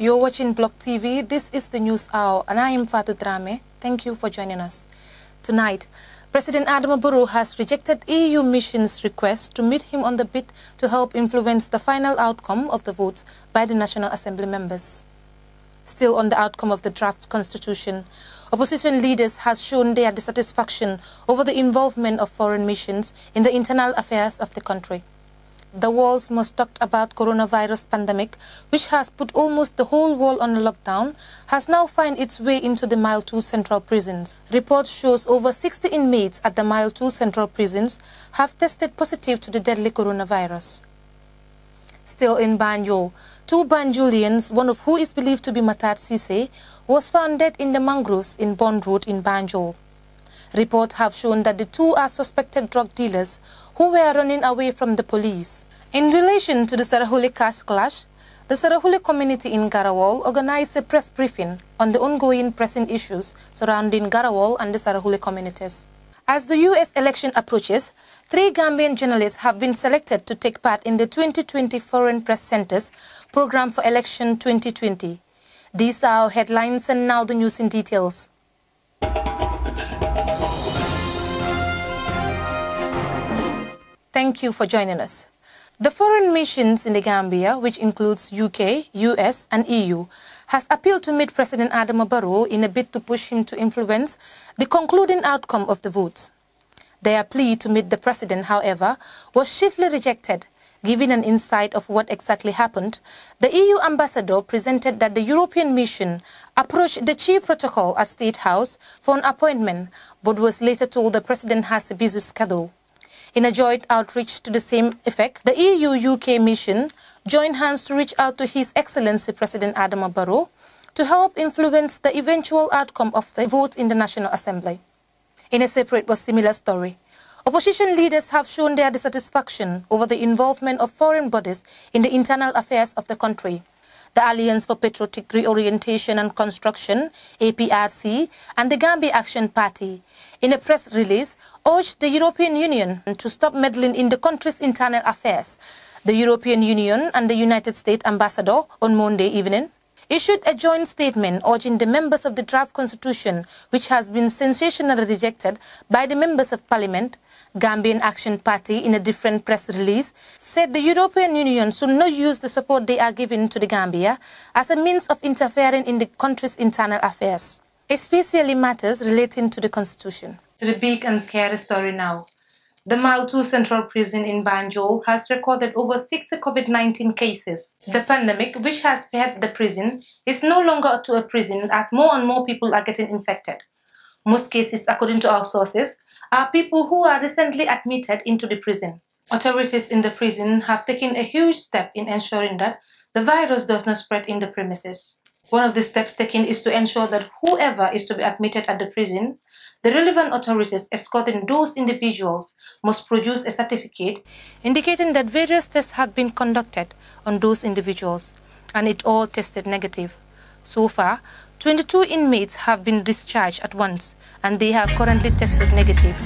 You're watching Block TV. This is the News Hour, and I am Fatou Drame. Thank you for joining us. Tonight, President Adama Barrow has rejected EU mission's request to meet him on the bid to help influence the final outcome of the votes by the National Assembly members. Still on the outcome of the draft constitution, opposition leaders have shown their dissatisfaction over the involvement of foreign missions in the internal affairs of the country. The world's most talked about coronavirus pandemic, which has put almost the whole world on a lockdown, has now found its way into the Mile 2 central prisons. Report shows over 60 inmates at the Mile 2 central prisons have tested positive to the deadly coronavirus. Still in Banjul, two Banjulians, one of who is believed to be Matar Cissé, was found dead in the mangroves in Bond Road in Banjul. Reports have shown that the two are suspected drug dealers who were running away from the police. In relation to the Sarahuli caste clash, the Sarahuli community in Garawal organized a press briefing on the ongoing pressing issues surrounding Garawal and the Sarahuli communities. As the US election approaches, 3 Gambian journalists have been selected to take part in the 2020 Foreign Press Center's program for election 2020. These are our headlines, and now the news in details. Thank you for joining us. The foreign missions in the Gambia, which includes UK, US and EU, has appealed to meet President Adama Barrow in a bid to push him to influence the concluding outcome of the votes. Their plea to meet the president, however, was chiefly rejected. Giving an insight of what exactly happened, the EU ambassador presented that the European mission approached the chief protocol at State House for an appointment, but was later told the president has a busy schedule. In a joint outreach to the same effect, the EU-UK mission joined hands to reach out to His Excellency President Adama Barrow to help influence the eventual outcome of the vote in the National Assembly. In a separate but similar story, opposition leaders have shown their dissatisfaction over the involvement of foreign bodies in the internal affairs of the country. The Alliance for Patriotic Reorientation and Construction, APRC, and the Gambia Action Party, in a press release, urged the European Union to stop meddling in the country's internal affairs. The European Union and the United States ambassador, on Monday evening, issued a joint statement urging the members of the draft constitution, which has been sensationally rejected by the members of parliament. Gambian Action Party, in a different press release, said the European Union should not use the support they are giving to the Gambia as a means of interfering in the country's internal affairs, especially matters relating to the constitution. To the big and scary story now. The Mile 2 Central Prison in Banjul has recorded over 60 COVID-19 cases. The pandemic, which has spared the prison, is no longer to a prison as more and more people are getting infected. Most cases, according to our sources, are people who are recently admitted into the prison. Authorities in the prison have taken a huge step in ensuring that the virus does not spread in the premises. One of the steps taken is to ensure that whoever is to be admitted at the prison, the relevant authorities escorting those individuals must produce a certificate indicating that various tests have been conducted on those individuals, and it all tested negative. So far, 22 inmates have been discharged at once, and they have currently tested negative.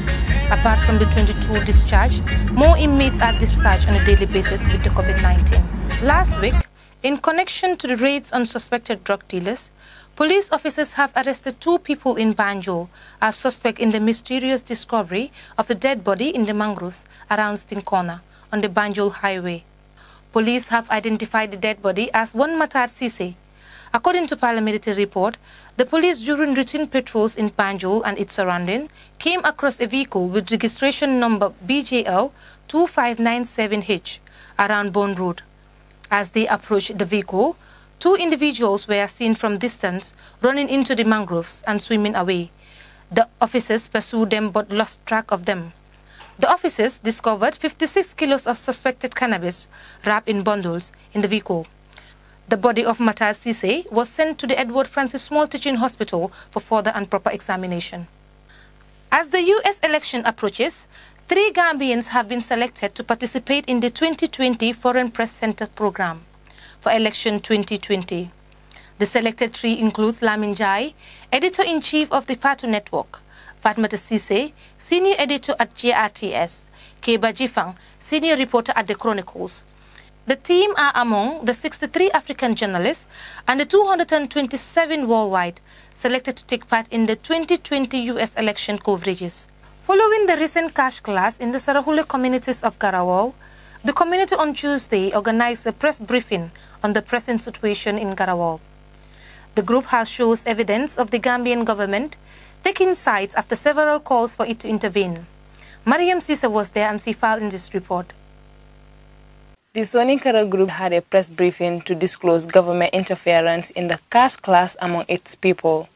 Apart from the 22 discharged, more inmates are discharged on a daily basis with the COVID-19. Last week, in connection to the raids on suspected drug dealers, police officers have arrested 2 people in Banjul as suspect in the mysterious discovery of the dead body in the mangroves around Sting Corner on the Banjul Highway. Police have identified the dead body as one Matar Cissé. According to parliamentary report, the police during routine patrols in Banjul and its surrounding came across a vehicle with registration number BJL 2597H around Bond Road. As they approached the vehicle, 2 individuals were seen from distance running into the mangroves and swimming away. The officers pursued them but lost track of them. The officers discovered 56 kilos of suspected cannabis wrapped in bundles in the vehicle. The body of Matar Cissé was sent to the Edward Francis Small Teaching Hospital for further and proper examination. As the US election approaches, 3 Gambians have been selected to participate in the 2020 Foreign Press Center program for election 2020. The selected 3 includes Lamin Jai, editor-in-chief of the Fatu Network, Fatmata Cissé, senior editor at JRTS, Keba Jifang, senior reporter at the Chronicles, The team are among the 63 African journalists and the 227 worldwide selected to take part in the 2020 US election coverages. Following the recent cash clash in the Sarahule communities of Garawal, the community on Tuesday organized a press briefing on the present situation in Garawal. The group has shown evidence of the Gambian government taking sides after several calls for it to intervene. Mariam Sisa was there and she filed in this report. The Soninkara group had a press briefing to disclose government interference in the caste clash among its people.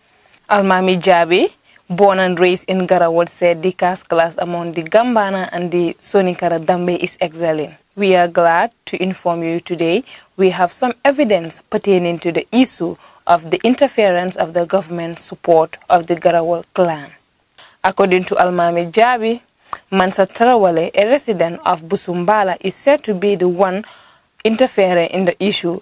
Almami Jabi, born and raised in Garawal, said the caste clash among the Gambana and the Soninkara Dambe is excelling. We are glad to inform you today we have some evidence pertaining to the issue of the interference of the government support of the Garawal clan. According to Almami Jabi, Mansa Tarawale, a resident of Busumbala, is said to be the one interfering in the issue.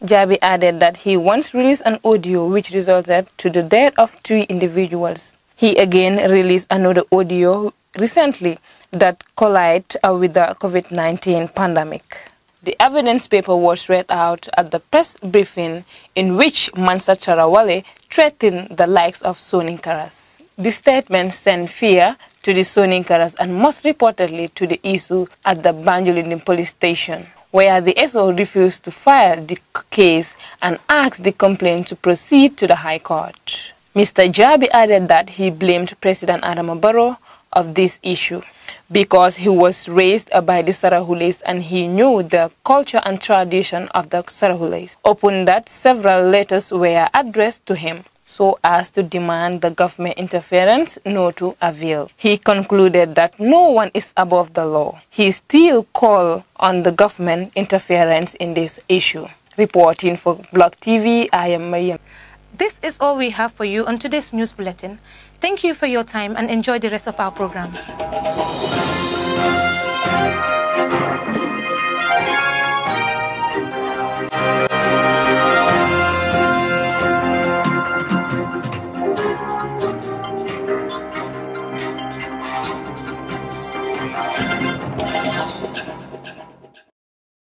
Jabi added that he once released an audio which resulted to the death of 3 individuals. He again released another audio recently that collided with the COVID-19 pandemic. The evidence paper was read out at the press briefing in which Mansa Tarawale threatened the likes of Soninkaras. The statement sent fear to the Soninkaras and most reportedly to the issue at the Banjulindin police station, where the SO refused to file the case and asked the complaint to proceed to the High Court. Mr. Jabi added that he blamed President Adama Barrow of this issue because he was raised by the Sarahules and he knew the culture and tradition of the Sarahules. Upon that, several letters were addressed to him so as to demand the government interference not to avail. He concluded that no one is above the law. He still called on the government interference in this issue. Reporting for Block TV, I am Mariam. This is all we have for you on today's news bulletin. Thank you for your time and enjoy the rest of our program.